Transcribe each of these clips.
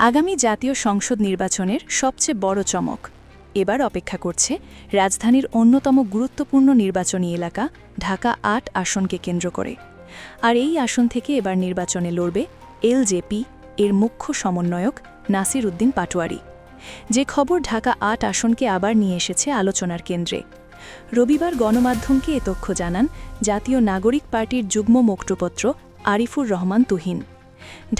আগামী জাতীয় সংসদ নির্বাচনের সবচেয়ে বড় চমক এবার অপেক্ষা করছে রাজধানীর অন্যতম গুরুত্বপূর্ণ নির্বাচনী এলাকা ঢাকা ৮ আসনকে কেন্দ্র করে। আর এই আসন থেকে এবার নির্বাচনে লড়বে এলজেপি এর মুখ্য সমন্বয়ক নাসির উদ্দিন পাটোয়ারি, যে খবর ঢাকা ৮ আসনকে আবার নিয়ে এসেছে আলোচনার কেন্দ্রে। রবিবার গণমাধ্যমকে এ তথ্য জানান জাতীয় নাগরিক পার্টির যুগ্ম মুখপাত্র আরিফুর রহমান তুহিন।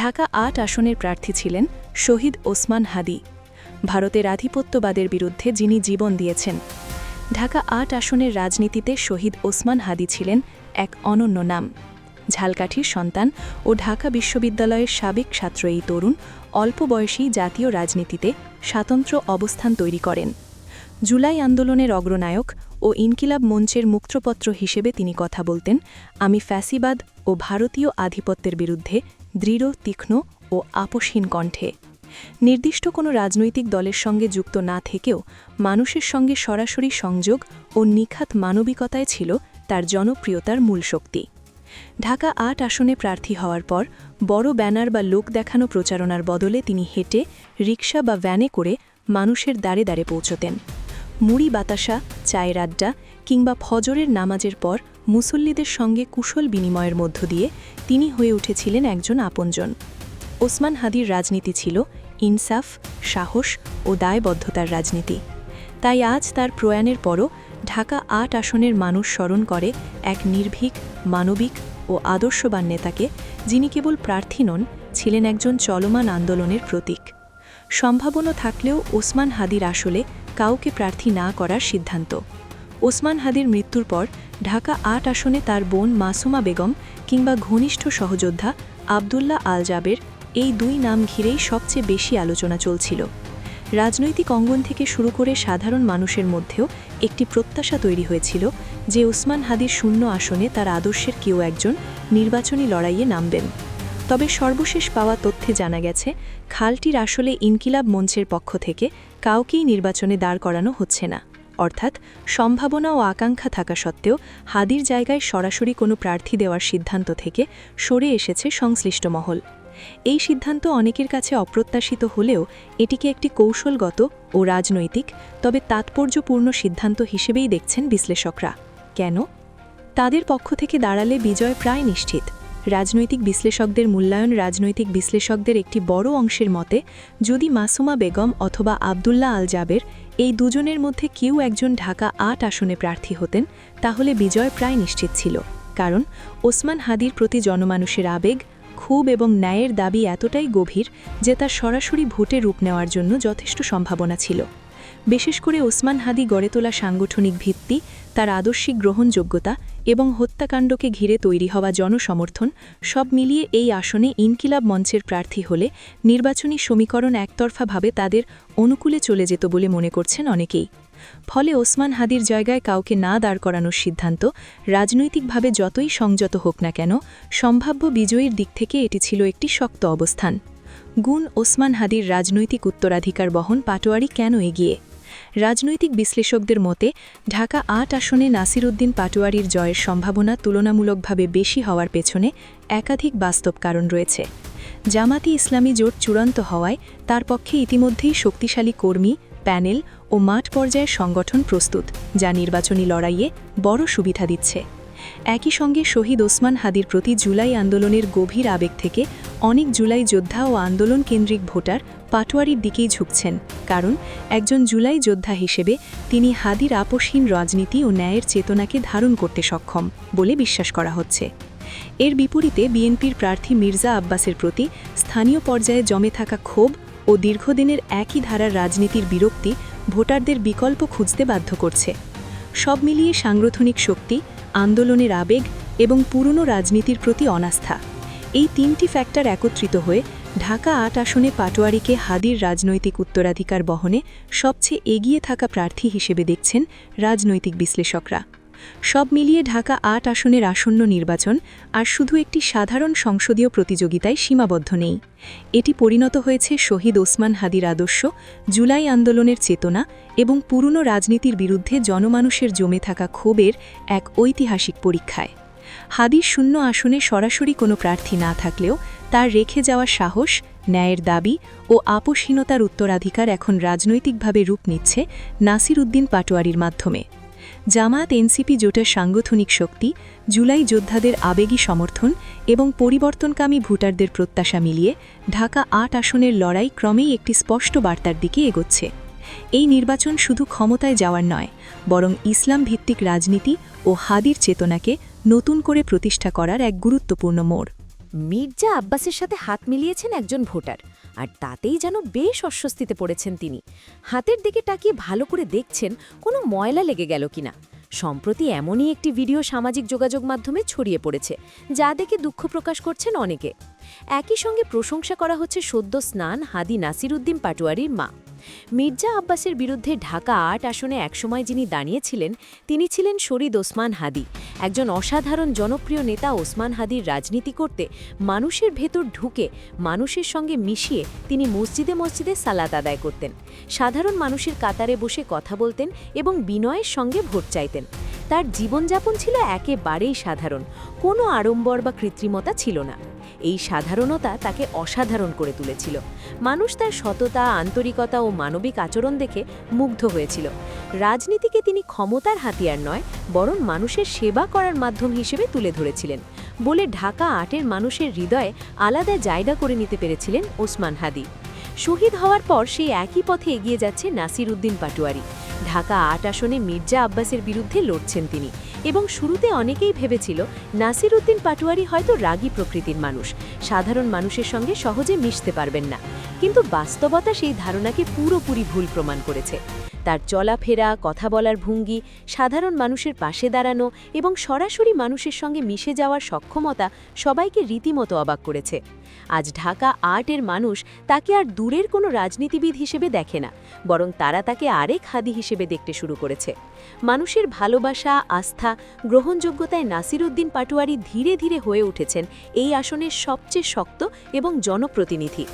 ঢাকা ৮ আসনের প্রার্থী ছিলেন শহীদ ওসমান হাদি, ভারতের আধিপত্যবাদের বিরুদ্ধে যিনি জীবন দিয়েছেন। ঢাকা ৮ আসনের রাজনীতিতে শহীদ ওসমান হাদি ছিলেন এক অনন্য নাম। ঝালকাঠির সন্তান ও ঢাকা বিশ্ববিদ্যালয়ের সাবেক ছাত্র এই তরুণ অল্প বয়সেই জাতীয় রাজনীতিতে স্বাতন্ত্র্য অবস্থান তৈরি করেন। জুলাই আন্দোলনের অগ্রনায়ক ও ইনকিলাব মঞ্চের মুখপত্র হিসেবে তিনি কথা বলতেন, আমি ফ্যাসিবাদ ও ভারতীয় আধিপত্যের বিরুদ্ধে দৃঢ়, তীক্ষ্ণ ও আপোষহীন কণ্ঠে। নির্দিষ্ট কোনো রাজনৈতিক দলের সঙ্গে যুক্ত না থেকেও মানুষের সঙ্গে সরাসরি সংযোগ ও নিখাত মানবিকতায় ছিল তার জনপ্রিয়তার মূল শক্তি। ঢাকা ৮ আসনে প্রার্থী হওয়ার পর বড় ব্যানার বা লোক দেখানো প্রচারণার বদলে তিনি হেঁটে, রিকশা বা ভ্যানে করে মানুষের দ্বারে দ্বারে পৌঁছতেন। মুড়ি বাতাসা, চায়ের আড্ডা কিংবা ফজরের নামাজের পর মুসল্লিদের সঙ্গে কুশল বিনিময়ের মধ্য দিয়ে তিনি হয়ে উঠেছিলেন একজন আপনজন। ওসমান হাদির রাজনীতি ছিল ইনসাফ, সাহস ও দায়বদ্ধতার রাজনীতি। তাই আজ তার প্রয়াণের পরও ঢাকা ৮ আসনের মানুষ স্মরণ করে এক নির্ভীক, মানবিক ও আদর্শবান নেতাকে, যিনি কেবল প্রার্থী নন, ছিলেন একজন চলমান আন্দোলনের প্রতীক। সম্ভাবনা থাকলেও ওসমান হাদির আসলে কাউকে প্রার্থী না করার সিদ্ধান্ত। ওসমান হাদির মৃত্যুর পর ঢাকা ৮ আসনে তার বোন মাসুমা বেগম কিংবা ঘনিষ্ঠ সহযোদ্ধা আবদুল্লাহ আল জাবের, এই দুই নাম ঘিরেই সবচেয়ে বেশি আলোচনা চলছিল। রাজনৈতিক অঙ্গন থেকে শুরু করে সাধারণ মানুষের মধ্যেও একটি প্রত্যাশা তৈরি হয়েছিল যে ওসমান হাদির শূন্য আসনে তার আদর্শের কেউ একজন নির্বাচনী লড়াইয়ে নামবেন। তবে সর্বশেষ পাওয়া তথ্যে জানা গেছে, খালটির আসলে ইনকিলাব মঞ্চের পক্ষ থেকে কাউকেই নির্বাচনে দাঁড় করানো হচ্ছে না। অর্থাৎ সম্ভাবনা ও আকাঙ্ক্ষা থাকা সত্ত্বেও হাদির জায়গায় সরাসরি কোনো প্রার্থী দেওয়ার সিদ্ধান্ত থেকে সরে এসেছে সংশ্লিষ্ট মহল। এই সিদ্ধান্ত অনেকের কাছে অপ্রত্যাশিত হলেও এটিকে একটি কৌশলগত ও রাজনৈতিক, তবে তাৎপর্যপূর্ণ সিদ্ধান্ত হিসেবেই দেখছেন বিশ্লেষকরা। কেন? তাদের পক্ষ থেকে দাঁড়ালে বিজয় প্রায় নিশ্চিত। রাজনৈতিক বিশ্লেষকদের একটি বড় অংশের মতে, যদি মাসুমা বেগম অথবা আবদুল্লাহ আল জাবের এই দুজনের মধ্যে কেউ একজন ঢাকা ৮ আসনে প্রার্থী হতেন, তাহলে বিজয় প্রায় নিশ্চিত ছিল। কারণ ওসমান হাদির প্রতি জনমানুষের আবেগ, ক্ষোভ এবং ন্যায়ের দাবি এতটাই গভীর যে তার সরাসরি ভোটে রূপ নেওয়ার জন্য যথেষ্ট সম্ভাবনা ছিল। বিশেষ করে ওসমান হাদি গড়ে তোলা সাংগঠনিক ভিত্তি, তার আদর্শিক গ্রহণযোগ্যতা এবং হত্যাকাণ্ডকে ঘিরে তৈরি হওয়া জনসমর্থন, সব মিলিয়ে এই আসনে ইনকিলাব মঞ্চের প্রার্থী হলে নির্বাচনী সমীকরণ একতরফাভাবে তাদের অনুকূলে চলে যেত বলে মনে করছেন অনেকেই। ফলে ওসমান হাদির জায়গায় কাউকে না দাঁড় করানোর সিদ্ধান্ত রাজনৈতিকভাবে যতই সংযত হোক না কেন, সম্ভাব্য বিজয়ীর দিক থেকে এটি ছিল একটি শক্ত অবস্থান। গুণ ওসমান হাদির রাজনৈতিক উত্তরাধিকার বহন পাটোয়ারি কেন এগিয়ে? রাজনৈতিক বিশ্লেষকদের মতে, ঢাকা ৮ আসনে নাসির উদ্দিন পাটোয়ারির জয়ের সম্ভাবনা তুলনামূলকভাবে বেশি হওয়ার পেছনে একাধিক বাস্তব কারণ রয়েছে। জামাতি ইসলামী জোট চূড়ান্ত হওয়ায় তার পক্ষে ইতিমধ্যেই শক্তিশালী কর্মী, প্যানেল ও মাঠ পর্যায়ের সংগঠন প্রস্তুত, যা নির্বাচনী লড়াইয়ে বড় সুবিধা দিচ্ছে। একই সঙ্গে শহীদ ওসমান হাদির প্রতি জুলাই আন্দোলনের গভীর আবেগ থেকে অনেক জুলাই যোদ্ধা ও আন্দোলন কেন্দ্রিক ভোটার পাটোয়ারির দিকেই ঝুঁকছেন, কারণ একজন জুলাই যোদ্ধা হিসেবে তিনি হাদির আপোষহীন রাজনীতি ও ন্যায়ের চেতনাকে ধারণ করতে সক্ষম বলে বিশ্বাস করা হচ্ছে। এর বিপরীতে বিএনপির প্রার্থী মির্জা আব্বাসের প্রতি স্থানীয় পর্যায়ে জমে থাকা ক্ষোভ ও দীর্ঘদিনের একই ধারার রাজনীতির বিরক্তি ভোটারদের বিকল্প খুঁজতে বাধ্য করছে। সব মিলিয়ে সাংগঠনিক শক্তি, আন্দোলনের আবেগ এবং পুরনো রাজনীতির প্রতি অনাস্থা, এই তিনটি ফ্যাক্টর একত্রিত হয়ে ঢাকা ৮ আসনে পাটোয়ারিকে হাদির রাজনৈতিক উত্তরাধিকার বহনে সবচেয়ে এগিয়ে থাকা প্রার্থী হিসেবে দেখছেন রাজনৈতিক বিশ্লেষকরা। সব মিলিয়ে ঢাকা ৮ আসনের আসন্ন নির্বাচন আর শুধু একটি সাধারণ সংসদীয় প্রতিযোগিতায় সীমাবদ্ধ নেই। এটি পরিণত হয়েছে শহীদ ওসমান হাদির আদর্শ, জুলাই আন্দোলনের চেতনা এবং পুরনো রাজনীতির বিরুদ্ধে জনমানুষের জমে থাকা ক্ষোভের এক ঐতিহাসিক পরীক্ষায়। হাদির শূন্য আসনে সরাসরি কোনো প্রার্থী না থাকলেও তার রেখে যাওয়া সাহস, ন্যায়ের দাবি ও আপোষহীনতার উত্তরাধিকার এখন রাজনৈতিকভাবে রূপ নিচ্ছে নাসির উদ্দিন পাটোয়ারির মাধ্যমে। জামায়াত এনসিপি জোটের সাংগঠনিক শক্তি, জুলাই যোদ্ধাদের আবেগী সমর্থন এবং পরিবর্তনকামী ভোটারদের প্রত্যাশা মিলিয়ে ঢাকা ৮ আসনের লড়াই ক্রমেই একটি স্পষ্ট বার্তার দিকে এগোচ্ছে। এই নির্বাচন শুধু ক্ষমতায় যাওয়ার নয়, বরং ইসলাম ভিত্তিক রাজনীতি ও হাদির চেতনাকে নতুন করে প্রতিষ্ঠা করার এক গুরুত্বপূর্ণ মোড়। মির্জা আব্বাসের সাথে হাত মিলিয়েছেন একজন ভোটার, আর তাতেই যেন বেশ অস্বস্তিতে পড়েছেন তিনি। হাতের দিকে তাকিয়ে ভালো করে দেখছেন কোনো ময়লা লেগে গেল কিনা। সম্প্রতি এমনই একটি ভিডিও সামাজিক যোগাযোগ মাধ্যমে ছড়িয়ে পড়েছে, যা দেখে দুঃখ প্রকাশ করছেন অনেকে। একই সঙ্গে প্রশংসা করা হচ্ছে সদ্য স্নান হাদি নাসির উদ্দিন পাটোয়ারির মা। মির্জা আব্বাসের বিরুদ্ধে ঢাকা ৮ আসনে একসময় যিনি দাঁড়িয়েছিলেন, তিনি ছিলেন শরীদ ওসমান হাদি, একজন অসাধারণ জনপ্রিয় নেতা। ওসমান হাদির রাজনীতি করতে মানুষের ভেতর ঢুকে মানুষের সঙ্গে মিশিয়ে তিনি মসজিদে মসজিদে সালাত আদায় করতেন, সাধারণ মানুষের কাতারে বসে কথা বলতেন এবং বিনয়ের সঙ্গে ভোট চাইতেন। তার জীবনযাপন ছিল একেবারেই সাধারণ, কোনো আড়ম্বর বা কৃত্রিমতা ছিল না। এই সাধারণতা তাকে অসাধারণ করে তুলেছিল। মানুষ তার সততা, আন্তরিকতা ও মানবিক আচরণ দেখে মুগ্ধ হয়েছিল। রাজনীতিকে তিনি ক্ষমতার হাতিয়ার নয়, বরং মানুষের সেবা করার মাধ্যম হিসেবে তুলে ধরেছিলেন বলে ঢাকা ৮-এর মানুষের হৃদয়ে আলাদা জায়গা করে নিতে পেরেছিলেন ওসমান হাদি। শহীদ হওয়ার পর সেই একই পথে এগিয়ে যাচ্ছে নাসির উদ্দিন পাটোয়ারি। ঢাকা ৮ আসনে মির্জা আব্বাসের বিরুদ্ধে লড়ছেন তিনি, এবং শুরুতে অনেকেই ভেবেছিল নাসির উদ্দিন পাটোয়ারি হয়তো রাগী প্রকৃতির মানুষ, সাধারণ মানুষের সঙ্গে সহজে মিশতে পারবেন না। কিন্তু বাস্তবতা সেই ধারণাকে পুরোপুরি ভুল প্রমাণ করেছে। তার চলাফেরা, কথা বলার ভঙ্গি, সাধারণ মানুষের পাশে দাঁড়ানো এবং সরাসরি মানুষের সঙ্গে মিশে যাওয়ার সক্ষমতা সবাইকে রীতিমতো অবাক করেছে। আজ ঢাকা ৮-এর মানুষ তাকে আর দূরের কোনো রাজনীতিবিদ হিসেবে দেখে না, বরং তারা তাকে আরেক হাদি হিসেবে দেখতে শুরু করেছে। মানুষের ভালোবাসা, আস্থা, গ্রহণযোগ্যতায় নাসির উদ্দিন পাটোয়ারি ধীরে ধীরে হয়ে উঠেছেন এই আসনের সবচেয়ে শক্ত এবং জনপ্রতিনিধি।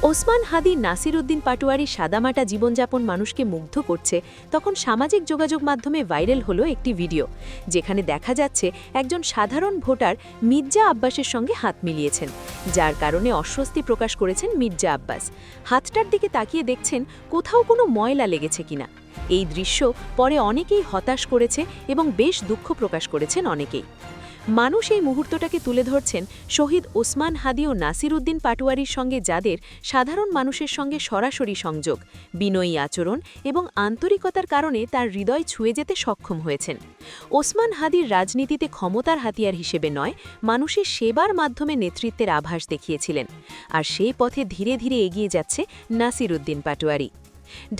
ওসমান হাদি নাসির উদ্দিন পাটোয়ারি সাদামাটা জীবনযাপন মানুষকে মুগ্ধ করছে, তখন সামাজিক যোগাযোগ মাধ্যমে ভাইরাল হলো একটি ভিডিও, যেখানে দেখা যাচ্ছে একজন সাধারণ ভোটার মির্জা আব্বাসের সঙ্গে হাত মিলিয়েছেন, যার কারণে অস্বস্তি প্রকাশ করেছেন মির্জা আব্বাস। হাতটার দিকে তাকিয়ে দেখছেন কোথাও কোনো ময়লা লেগেছে কিনা। এই দৃশ্য পরে অনেকেই হতাশ করেছে এবং বেশ দুঃখ প্রকাশ করেছেন অনেকেই। মানুষ এই মুহূর্তটাকে তুলে ধরছেন শহীদ ওসমান হাদি ও নাসির উদ্দিন পাটোয়ারির সঙ্গে, যাদের সাধারণ মানুষের সঙ্গে সরাসরি সংযোগ, বিনয়ী আচরণ এবং আন্তরিকতার কারণে তার হৃদয় ছুঁয়ে যেতে সক্ষম হয়েছেন। ওসমান হাদির রাজনীতিতে ক্ষমতার হাতিয়ার হিসেবে নয়, মানুষের সেবার মাধ্যমে নেতৃত্বের আভাস দেখিয়েছিলেন, আর সেই পথে ধীরে ধীরে এগিয়ে যাচ্ছে নাসির উদ্দিন পাটোয়ারি।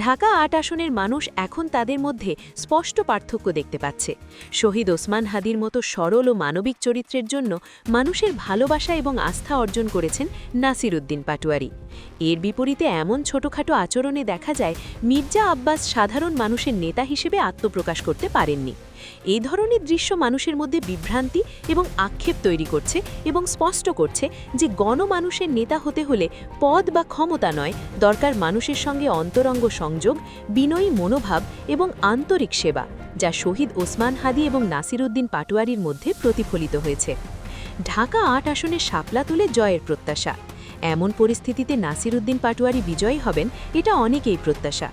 ঢাকা ৮ আসনের মানুষ এখন তাদের মধ্যে স্পষ্ট পার্থক্য দেখতে পাচ্ছে। শহীদ ওসমান হাদির মতো সরল ও মানবিক চরিত্রের জন্য মানুষের ভালোবাসা এবং আস্থা অর্জন করেছেন নাসির উদ্দিন পাটোয়ারি। এর বিপরীতে এমন ছোটখাটো আচরণে দেখা যায় মির্জা আব্বাস সাধারণ মানুষের নেতা হিসেবে আত্মপ্রকাশ করতে পারেননি। এই ধরনের দৃশ্য মানুষের মধ্যে বিভ্রান্তি এবং আক্ষেপ তৈরি করছে এবং স্পষ্ট করছে যে গণমানুষের নেতা হতে হলে পদ বা ক্ষমতা নয়, দরকার মানুষের সঙ্গে অন্তরঙ্গ সংযোগ, বিনয়ী মনোভাব এবং আন্তরিক সেবা, যা শহীদ ওসমান হাদি এবং নাসির উদ্দিন পাটোয়ারির মধ্যে প্রতিফলিত হয়েছে। ঢাকা ৮ আসনে শাপলা তুলে জয়ের প্রত্যাশা। এমন পরিস্থিতিতে নাসির উদ্দিন পাটোয়ারি বিজয়ী হবেন, এটা অনেকেই প্রত্যাশা।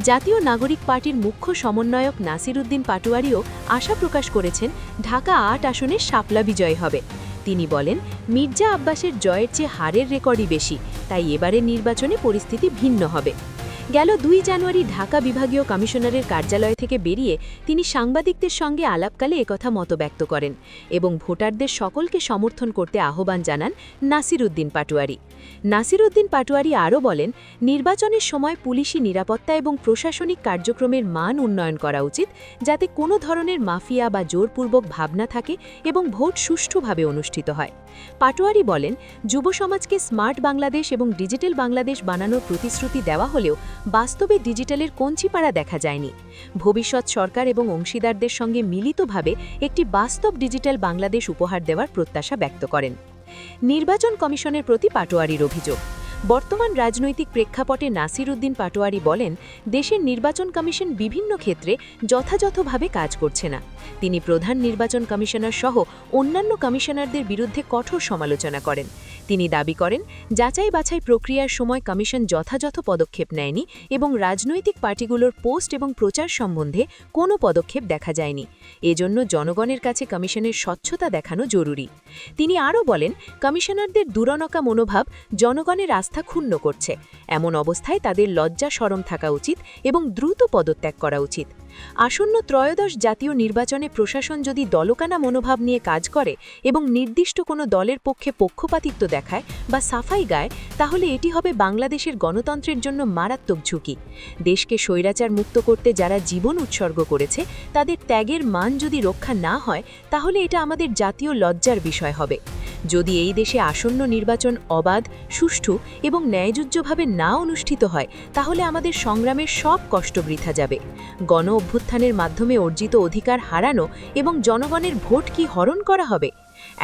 জাতীয় নাগরিক পার্টির মুখ্য সমন্বয়ক নাসির উদ্দিন পাটোয়ারিও আশা প্রকাশ করেছেন ঢাকা ৮ আসনে শাপলা বিজয় হবে। তিনি বলেন, মির্জা আব্বাসের জয়ের চেয়ে হারের রেকর্ডই বেশি, তাই এবারের নির্বাচনে পরিস্থিতি ভিন্ন হবে। গেল ২ জানুয়ারি ঢাকা বিভাগীয় কমিশনারের কার্যালয় থেকে বেরিয়ে তিনি সাংবাদিকদের সঙ্গে আলাপকালে একথা মতব্যক্ত করেন এবং ভোটারদের সকলকে সমর্থন করতে আহ্বান জানান নাসির উদ্দিন পাটোয়ারি। নাসির উদ্দিন পাটোয়ারি আরও বলেন, নির্বাচনের সময় পুলিশি নিরাপত্তা এবং প্রশাসনিক কার্যক্রমের মান উন্নয়ন করা উচিত, যাতে কোনো ধরনের মাফিয়া বা জোরপূর্বক ভাবনা থাকে এবং ভোট সুষ্ঠুভাবে অনুষ্ঠিত হয়। পাটোয়ারি বলেন, যুব সমাজকে স্মার্ট বাংলাদেশ এবং ডিজিটাল বাংলাদেশ বানানোর প্রতিশ্রুতি দেওয়া হলেও বাস্তবে ডিজিটালের কঞ্চিপাড়া দেখা যায়নি। ভবিষ্যৎ সরকার এবং অংশীদারদের সঙ্গে মিলিতভাবে একটি বাস্তব ডিজিটাল বাংলাদেশ উপহার দেওয়ার প্রত্যাশা ব্যক্ত করেন। নির্বাচন কমিশনের প্রতি পাটোয়ারির অভিযোগ। বর্তমান রাজনৈতিক প্রেক্ষাপটে নাসির উদ্দিন পাটোয়ারি বলেন, দেশের নির্বাচন কমিশন বিভিন্ন ক্ষেত্রে যথাযথভাবে কাজ করছে না। তিনি প্রধান নির্বাচন কমিশনার সহ অন্যান্য কমিশনারদের বিরুদ্ধে কঠোর সমালোচনা করেন। তিনি দাবি করেন, যাচাই বাছাই প্রক্রিয়ার সময় কমিশন যথাযথ পদক্ষেপ নেয়নি এবং রাজনৈতিক পার্টিগুলোর পোস্ট এবং প্রচার সম্বন্ধে কোনো পদক্ষেপ দেখা যায়নি। এজন্য জনগণের কাছে কমিশনের স্বচ্ছতা দেখানো জরুরি। তিনি আরও বলেন, কমিশনারদের দুরনকা মনোভাব জনগণের আস্থা ক্ষুণ্ণ করছে। এমন অবস্থায় তাদের লজ্জা শরম থাকা উচিত এবং দ্রুত পদত্যাগ করা উচিত। আসন্ন ত্রয়োদশ জাতীয় নির্বাচনে প্রশাসন যদি দলকানা মনোভাব নিয়ে কাজ করে এবং নির্দিষ্ট কোনো দলের পক্ষে পক্ষপাতিত্ব দেখায় বা সাফাই গায়, তাহলে এটি হবে বাংলাদেশের গণতন্ত্রের জন্য মারাত্মক ঝুঁকি। দেশকে স্বৈরাচার মুক্ত করতে যারা জীবন উৎসর্গ করেছে, তাদের ত্যাগের মান যদি রক্ষা না হয়, তাহলে এটা আমাদের জাতীয় লজ্জার বিষয় হবে। যদি এই দেশে আসন্ন নির্বাচন অবাধ, সুষ্ঠু এবং ন্যায়যুজ্যভাবে না অনুষ্ঠিত হয়, তাহলে আমাদের সংগ্রামের সব কষ্ট বৃথা যাবে। গণ অভ্যুত্থানের মাধ্যমে অর্জিত অধিকার হারানো এবং জনগণের ভোট কি হরণ করা হবে?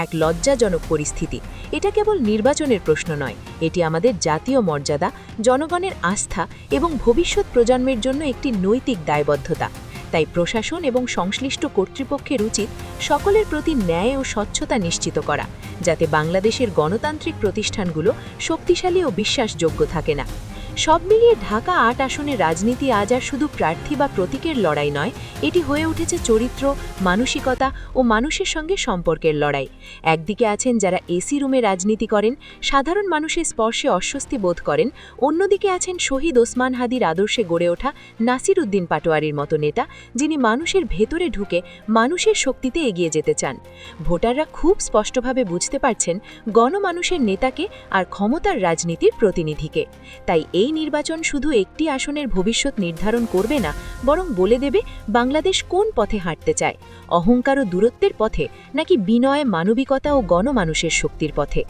এক লজ্জাজনক পরিস্থিতি। এটা কেবল নির্বাচনের প্রশ্ন নয়, এটি আমাদের জাতীয় মর্যাদা, জনগণের আস্থা এবং ভবিষ্যৎ প্রজন্মের জন্য একটি নৈতিক দায়বদ্ধতা। তাই প্রশাসন এবং সংশ্লিষ্ট কর্তৃপক্ষের উচিত সকলের প্রতি ন্যায় ও স্বচ্ছতা নিশ্চিত করা, যাতে বাংলাদেশের গণতান্ত্রিক প্রতিষ্ঠানগুলো শক্তিশালী ও বিশ্বাসযোগ্য থাকে না। সব মিলিয়ে ঢাকা ৮ আসনের রাজনীতি আজ আর শুধু প্রার্থী বা প্রতীকের লড়াই নয়, এটি হয়ে উঠেছে চরিত্র, মানসিকতা ও মানুষের সঙ্গে সম্পর্কের লড়াই। একদিকে আছেন যারা এসি রুমে রাজনীতি করেন, সাধারণ মানুষের স্পর্শে অস্বস্তি বোধ করেন, অন্যদিকে আছেন শহীদ ওসমান হাদির আদর্শে গড়ে ওঠা নাসির উদ্দিন পাটোয়ারির মতো নেতা, যিনি মানুষের ভেতরে ঢুকে মানুষের শক্তিতে এগিয়ে যেতে চান। ভোটাররা খুব স্পষ্টভাবে বুঝতে পারছেন গণমানুষের নেতাকে আর ক্ষমতার রাজনীতির প্রতিনিধিকে। তাই এই নির্বাচন শুধু একটি আসনের ভবিষ্যৎ নির্ধারণ করবে না, বরং বলে দেবে বাংলাদেশ কোন পথে হাঁটতে চায়, অহংকার ও দূরত্বের পথে নাকি বিনয়, মানবিকতা ও গণমানুষের শক্তির পথে।